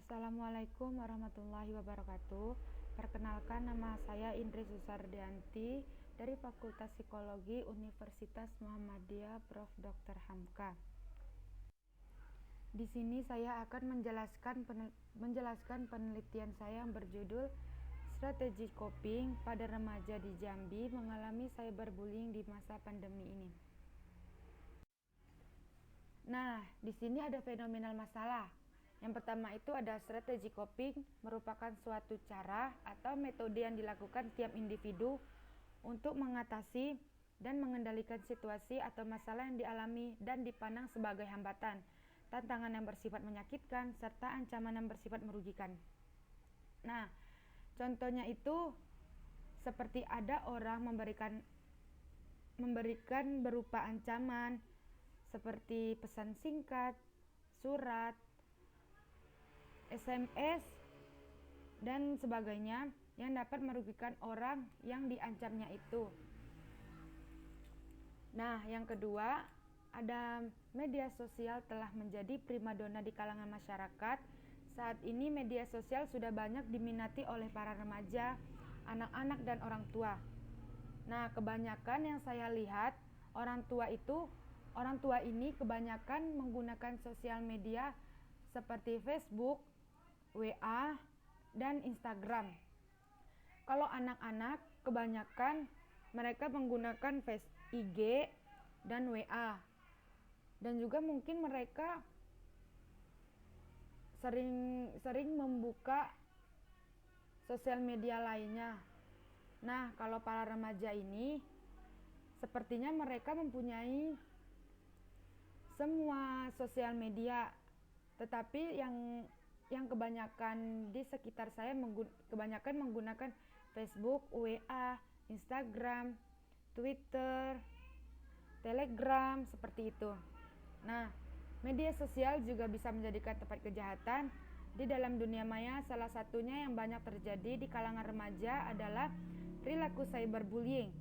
Assalamualaikum warahmatullahi wabarakatuh. Perkenalkan, nama saya Indri Susardianti dari Fakultas Psikologi Universitas Muhammadiyah Prof. Dr. Hamka. Di sini saya akan menjelaskan penelitian saya yang berjudul Strategi Coping pada Remaja di Jambi Mengalami Cyberbullying di Masa Pandemi ini. Nah, di sini ada fenomenal masalah. Yang pertama itu ada strategi coping, merupakan suatu cara atau metode yang dilakukan tiap individu untuk mengatasi dan mengendalikan situasi atau masalah yang dialami dan dipandang sebagai hambatan, tantangan yang bersifat menyakitkan, serta ancaman yang bersifat merugikan. Nah, contohnya itu seperti ada orang memberikan berupa ancaman seperti pesan singkat, surat, SMS, dan sebagainya yang dapat merugikan orang yang diancamnya itu. Nah, yang kedua, ada media sosial telah menjadi primadona di kalangan masyarakat. Saat ini media sosial sudah banyak diminati oleh para remaja, anak-anak, dan orang tua. Nah, kebanyakan yang saya lihat, orang tua ini kebanyakan menggunakan sosial media seperti Facebook, WA, dan Instagram. Kalau anak-anak, kebanyakan mereka menggunakan IG dan WA. Dan juga mungkin mereka sering membuka sosial media lainnya. Nah, kalau para remaja ini, sepertinya mereka mempunyai semua sosial media, tetapi yang kebanyakan di sekitar saya kebanyakan menggunakan Facebook, WA, Instagram, Twitter, Telegram, seperti itu. Nah, media sosial juga bisa menjadikan tempat kejahatan. Di dalam dunia maya, salah satunya yang banyak terjadi di kalangan remaja adalah perilaku cyberbullying.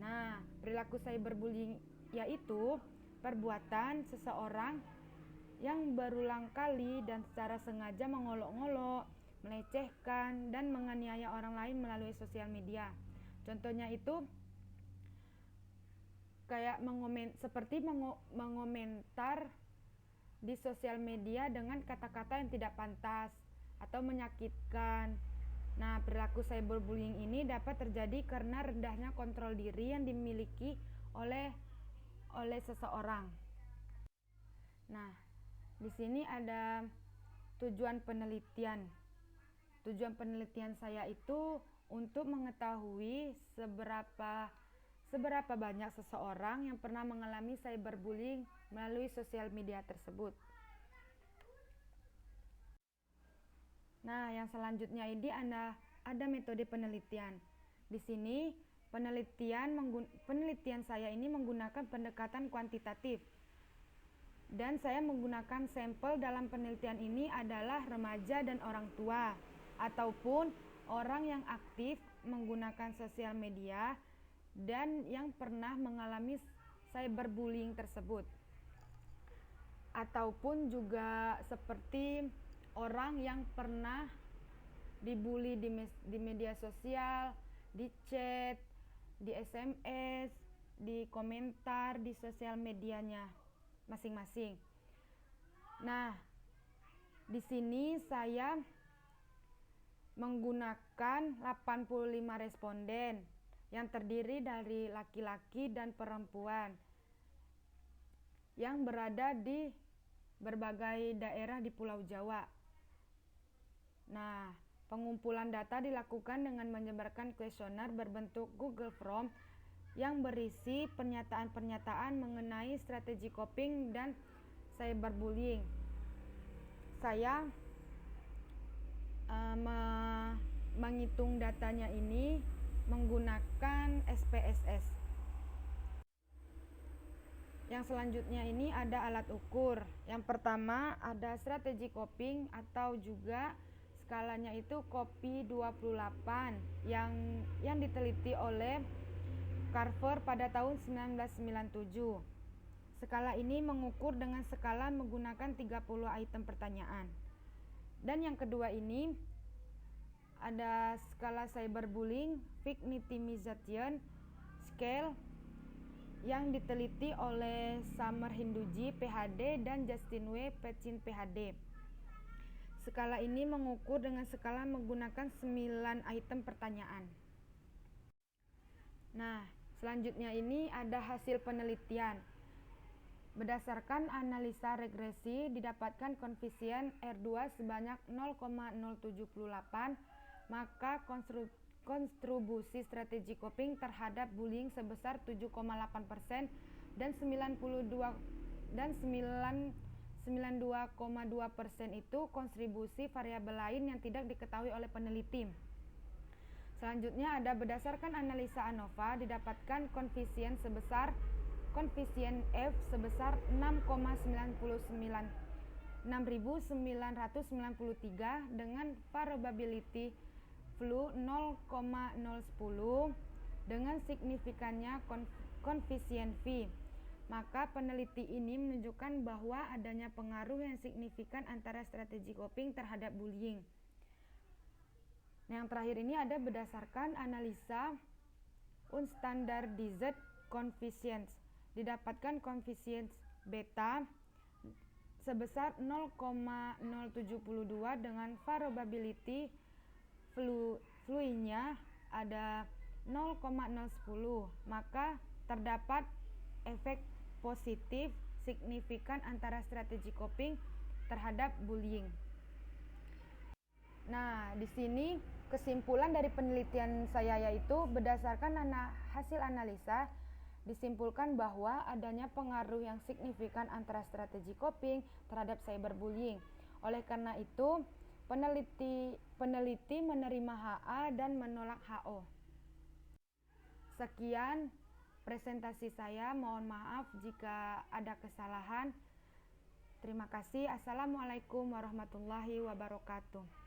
Nah, perilaku cyberbullying yaitu perbuatan seseorang yang berulang kali dan secara sengaja mengolok-olok, melecehkan, dan menganiaya orang lain melalui sosial media. Contohnya itu kayak mengomentar di sosial media dengan kata-kata yang tidak pantas atau menyakitkan. Nah, perilaku cyberbullying ini dapat terjadi karena rendahnya kontrol diri yang dimiliki oleh seseorang. Nah, di sini ada tujuan penelitian. Tujuan penelitian saya itu untuk mengetahui seberapa banyak seseorang yang pernah mengalami cyberbullying melalui sosial media tersebut. Nah, yang selanjutnya ini ada metode penelitian. Di sini penelitian saya ini menggunakan pendekatan kuantitatif. Dan saya menggunakan sampel dalam penelitian ini adalah remaja dan orang tua, ataupun orang yang aktif menggunakan sosial media dan yang pernah mengalami cyberbullying tersebut. Ataupun juga seperti orang yang pernah dibully di media sosial, di chat, di SMS, di komentar di sosial medianya masing-masing. Nah, di sini saya menggunakan 85 responden yang terdiri dari laki-laki dan perempuan yang berada di berbagai daerah di Pulau Jawa. Nah, pengumpulan data dilakukan dengan menyebarkan kuesioner berbentuk Google Form yang berisi pernyataan-pernyataan mengenai strategi coping dan cyberbullying. Saya menghitung datanya ini menggunakan SPSS. Yang selanjutnya ini ada alat ukur. Yang pertama ada strategi coping atau juga skalanya itu COPI 28 yang diteliti oleh Carver pada tahun 1997. Skala ini mengukur dengan skala menggunakan 30 item pertanyaan. Dan yang kedua ini ada skala cyberbullying victimization scale yang diteliti oleh Summer Hinduji PhD dan Justin W. Pecin PhD. Skala ini mengukur dengan skala menggunakan 9 item pertanyaan. Nah, selanjutnya ini ada hasil penelitian. Berdasarkan analisa regresi didapatkan koefisien R2 sebanyak 0,078, maka kontribusi strategi coping terhadap bullying sebesar 7,8% dan 92,2% itu kontribusi variabel lain yang tidak diketahui oleh peneliti. Selanjutnya ada berdasarkan analisa ANOVA didapatkan koefisien F sebesar 6.993 dengan probability flu 0,010 dengan signifikannya koefisien V. Maka peneliti ini menunjukkan bahwa adanya pengaruh yang signifikan antara strategi coping terhadap bullying. Yang terakhir ini ada berdasarkan analisa unstandardized coefficients didapatkan koefisien beta sebesar 0,072 dengan probability flu-nya ada 0,010, maka terdapat efek positif signifikan antara strategi coping terhadap bullying. Nah, di sini kesimpulan dari penelitian saya yaitu berdasarkan hasil analisa disimpulkan bahwa adanya pengaruh yang signifikan antara strategi coping terhadap cyberbullying. Oleh karena itu, peneliti menerima HA dan menolak HO. Sekian presentasi saya, mohon maaf jika ada kesalahan. Terima kasih. Assalamualaikum warahmatullahi wabarakatuh.